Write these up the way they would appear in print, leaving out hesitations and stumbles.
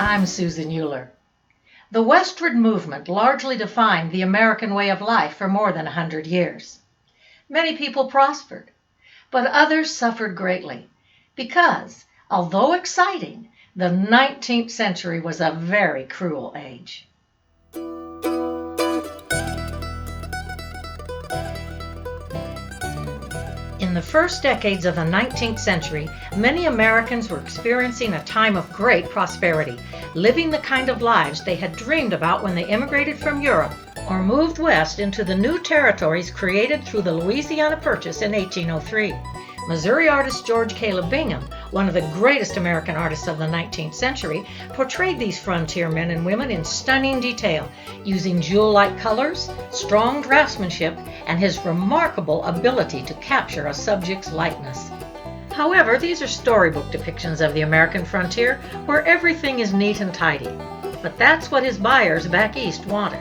I'm Susan Euler. The Westward Movement largely defined the American way of life for more than 100 years. Many people prospered, but others suffered greatly because, although exciting, the 19th century was a very cruel age. In the first decades of the 19th century, many Americans were experiencing a time of great prosperity, living the kind of lives they had dreamed about when they immigrated from Europe or moved west into the new territories created through the Louisiana Purchase in 1803. Missouri artist George Caleb Bingham, one of the greatest American artists of the 19th century, portrayed these frontier men and women in stunning detail, using jewel-like colors, strong draftsmanship, and his remarkable ability to capture a subject's likeness. However, these are storybook depictions of the American frontier, where everything is neat and tidy. But that's what his buyers back east wanted.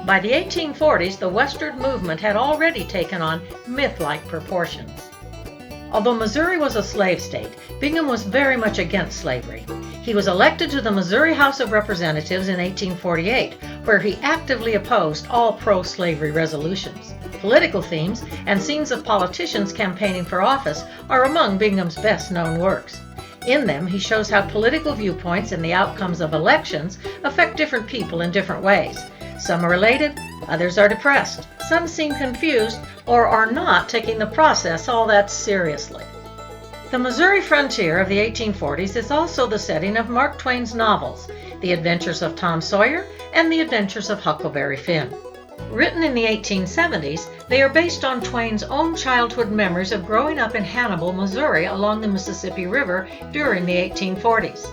By the 1840s, the Westward Movement had already taken on myth-like proportions. Although Missouri was a slave state, Bingham was very much against slavery. He was elected to the Missouri House of Representatives in 1848, where he actively opposed all pro-slavery resolutions. Political themes and scenes of politicians campaigning for office are among Bingham's best-known works. In them, he shows how political viewpoints and the outcomes of elections affect different people in different ways. Some are elated, others are depressed. Some seem confused or are not taking the process all that seriously. The Missouri frontier of the 1840s is also the setting of Mark Twain's novels, The Adventures of Tom Sawyer and The Adventures of Huckleberry Finn. Written in the 1870s, they are based on Twain's own childhood memories of growing up in Hannibal, Missouri along the Mississippi River during the 1840s.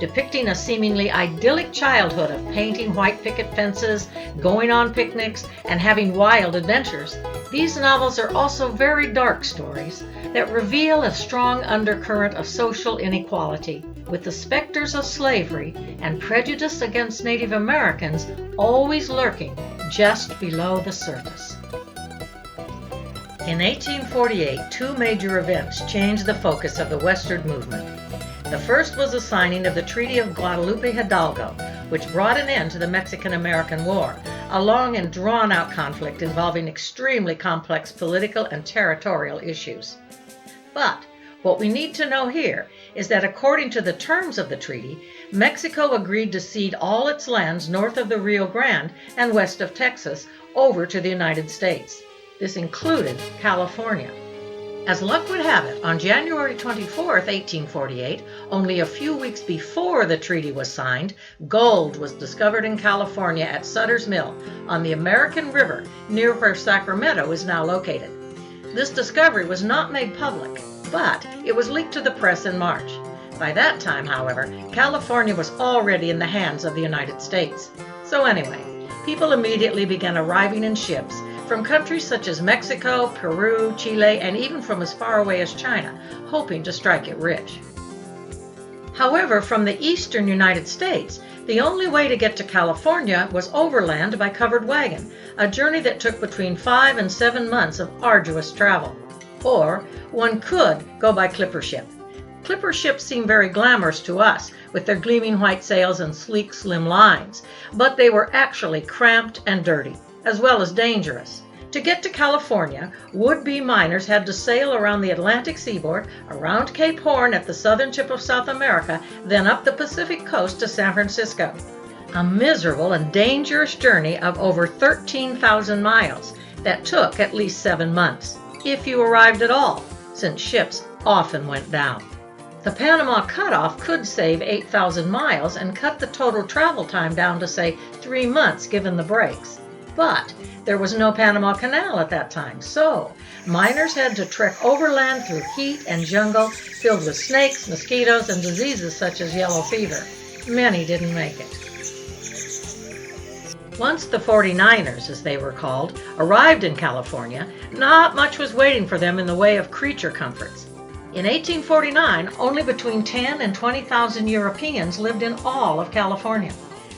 Depicting a seemingly idyllic childhood of painting white picket fences, going on picnics, and having wild adventures, these novels are also very dark stories that reveal a strong undercurrent of social inequality, with the specters of slavery and prejudice against Native Americans always lurking just below the surface. In 1848, two major events changed the focus of the Westward Movement. The first was the signing of the Treaty of Guadalupe, Hidalgo, which brought an end to the Mexican-American War, a long and drawn-out conflict involving extremely complex political and territorial issues. But what we need to know here is that according to the terms of the treaty, Mexico agreed to cede all its lands north of the Rio Grande and west of Texas over to the United States. This included California. As luck would have it, on January 24, 1848, only a few weeks before the treaty was signed, gold was discovered in California at Sutter's Mill on the American River, near where Sacramento is now located. This discovery was not made public, but it was leaked to the press in March. By that time, however, California was already in the hands of the United States. So anyway, people immediately began arriving in ships from countries such as Mexico, Peru, Chile, and even from as far away as China, hoping to strike it rich. However, from the eastern United States, the only way to get to California was overland by covered wagon, a journey that took between 5 and 7 months of arduous travel. Or one could go by clipper ship. Clipper ships seem very glamorous to us, with their gleaming white sails and sleek, slim lines, but they were actually cramped and dirty, as well as dangerous. To get to California, would-be miners had to sail around the Atlantic seaboard, around Cape Horn at the southern tip of South America, then up the Pacific coast to San Francisco. A miserable and dangerous journey of over 13,000 miles that took at least 7 months, if you arrived at all, since ships often went down. The Panama cutoff could save 8,000 miles and cut the total travel time down to, say, 3 months given the breaks. But there was no Panama Canal at that time, so miners had to trek overland through heat and jungle filled with snakes, mosquitoes, and diseases such as yellow fever. Many didn't make it. Once the 49ers, as they were called, arrived in California, not much was waiting for them in the way of creature comforts. In 1849, only between 10 and 20,000 Europeans lived in all of California.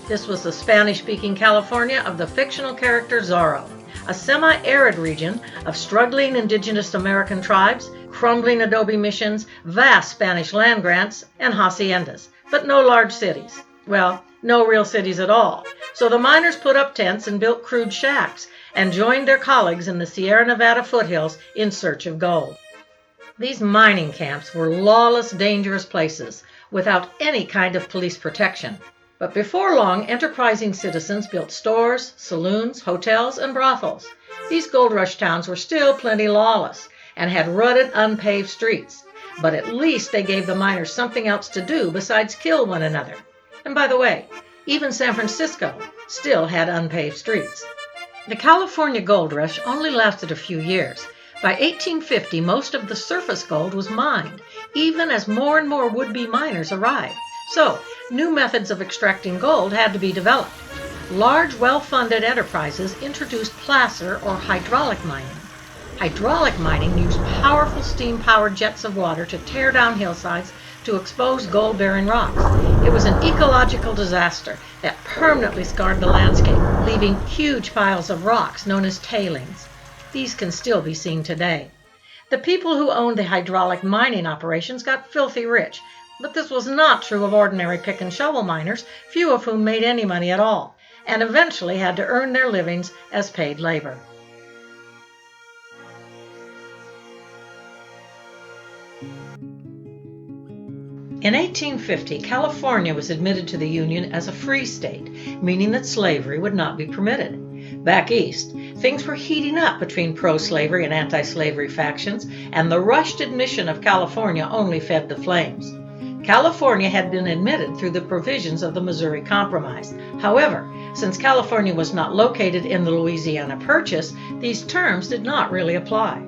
This was the Spanish-speaking California of the fictional character Zorro, a semi-arid region of struggling indigenous American tribes, crumbling adobe missions, vast Spanish land grants, and haciendas, but no large cities. Well, no real cities at all. So the miners put up tents and built crude shacks and joined their colleagues in the Sierra Nevada foothills in search of gold. These mining camps were lawless, dangerous places without any kind of police protection. But before long, enterprising citizens built stores, saloons, hotels, and brothels. These gold rush towns were still plenty lawless and had rutted, unpaved streets. But at least they gave the miners something else to do besides kill one another. And by the way, even San Francisco still had unpaved streets. The California Goldrush only lasted a few years. By 1850, most of the surface gold was mined, even as more and more would-be miners arrived. So, new methods of extracting gold had to be developed. Large, well-funded enterprises introduced placer or hydraulic mining. Hydraulic mining used powerful steam-powered jets of water to tear down hillsides to expose gold-bearing rocks. It was an ecological disaster that permanently scarred the landscape, leaving huge piles of rocks known as tailings. These can still be seen today. The people who owned the hydraulic mining operations got filthy rich, but this was not true of ordinary pick and shovel miners, few of whom made any money at all, and eventually had to earn their livings as paid labor. In 1850, California was admitted to the Union as a free state, meaning that slavery would not be permitted. Back east, things were heating up between pro-slavery and anti-slavery factions, and the rushed admission of California only fed the flames. California had been admitted through the provisions of the Missouri Compromise. However, since California was not located in the Louisiana Purchase, these terms did not really apply.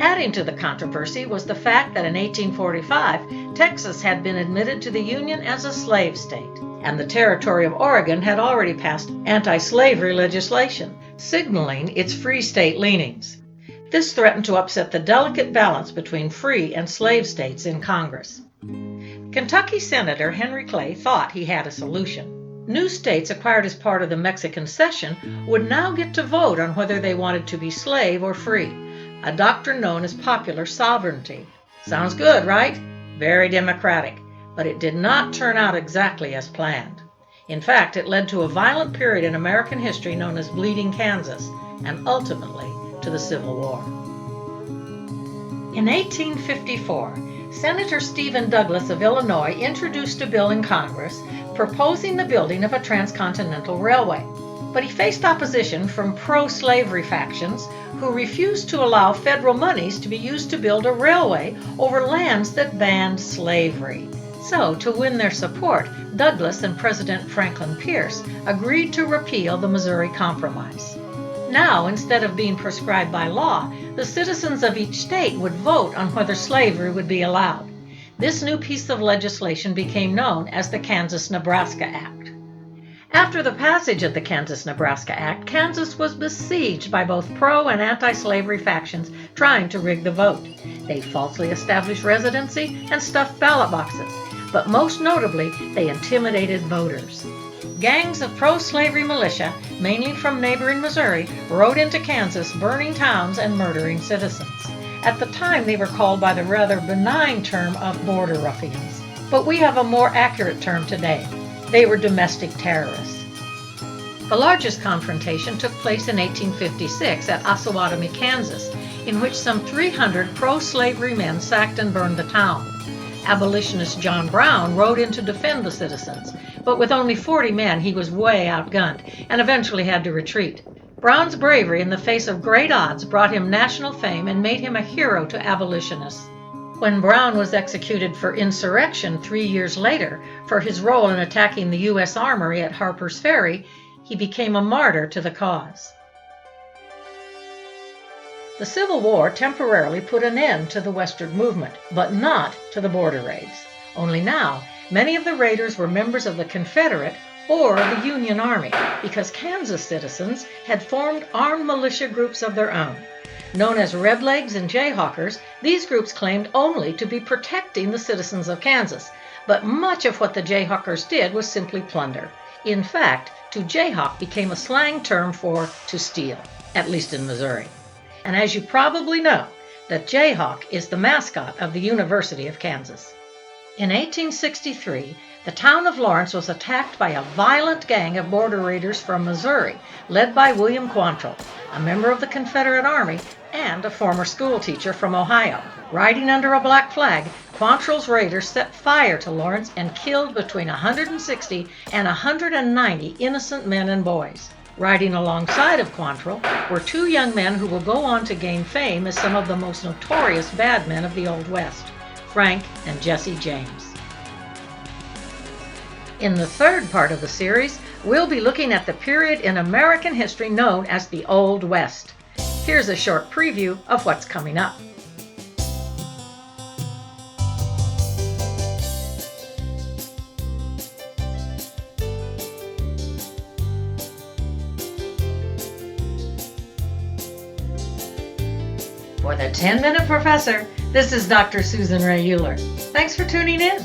Adding to the controversy was the fact that in 1845, Texas had been admitted to the Union as a slave state, and the territory of Oregon had already passed anti-slavery legislation, signaling its free state leanings. This threatened to upset the delicate balance between free and slave states in Congress. Kentucky Senator Henry Clay thought he had a solution. New states acquired as part of the Mexican Cession would now get to vote on whether they wanted to be slave or free, a doctrine known as popular sovereignty. Sounds good, right? Very democratic, but it did not turn out exactly as planned. In fact, it led to a violent period in American history known as Bleeding Kansas, and ultimately to the Civil War. In 1854, Senator Stephen Douglas of Illinois introduced a bill in Congress proposing the building of a transcontinental railway. But he faced opposition from pro-slavery factions who refused to allow federal monies to be used to build a railway over lands that banned slavery. So, to win their support, Douglas and President Franklin Pierce agreed to repeal the Missouri Compromise. Now, instead of being prescribed by law, the citizens of each state would vote on whether slavery would be allowed. This new piece of legislation became known as the KansasNebraska Act. After the passage of the KansasNebraska Act, Kansas was besieged by both pro- and anti-slavery factions trying to rig the vote. They falsely established residency and stuffed ballot boxes, but most notably, they intimidated voters. Gangs of pro-slavery militia, mainly from neighboring Missouri, rode into Kansas, burning towns and murdering citizens. At the time, they were called by the rather benign term of border ruffians, but we have a more accurate term today. They were domestic terrorists. The largest confrontation took place in 1856 at Osawatomie, Kansas, in which some 300 pro-slavery men sacked and burned the town. Abolitionist John Brown rode in to defend the citizens, but with only 40 men he was way outgunned and eventually had to retreat. Brown's bravery in the face of great odds brought him national fame and made him a hero to abolitionists. When Brown was executed for insurrection 3 years later for his role in attacking the U.S. Armory at Harper's Ferry, he became a martyr to the cause. The Civil War temporarily put an end to the Westward Movement, but not to the border raids. Only now, many of the raiders were members of the Confederate or the Union Army, because Kansas citizens had formed armed militia groups of their own. Known as Redlegs and Jayhawkers, these groups claimed only to be protecting the citizens of Kansas, but much of what the Jayhawkers did was simply plunder. In fact, to jayhawk became a slang term for to steal, at least in Missouri. And as you probably know, the Jayhawk is the mascot of the University of Kansas. In 1863, the town of Lawrence was attacked by a violent gang of border raiders from Missouri, led by William Quantrill, a member of the Confederate Army and a former schoolteacher from Ohio. Riding under a black flag, Quantrill's raiders set fire to Lawrence and killed between 160 and 190 innocent men and boys. Riding alongside of Quantrill were two young men who will go on to gain fame as some of the most notorious bad men of the Old West, Frank and Jesse James. In the third part of the series, we'll be looking at the period in American history known as the Old West. Here's a short preview of what's coming up. For the 10-Minute Professor, this is Dr. Susan Ray Euler. Thanks for tuning in.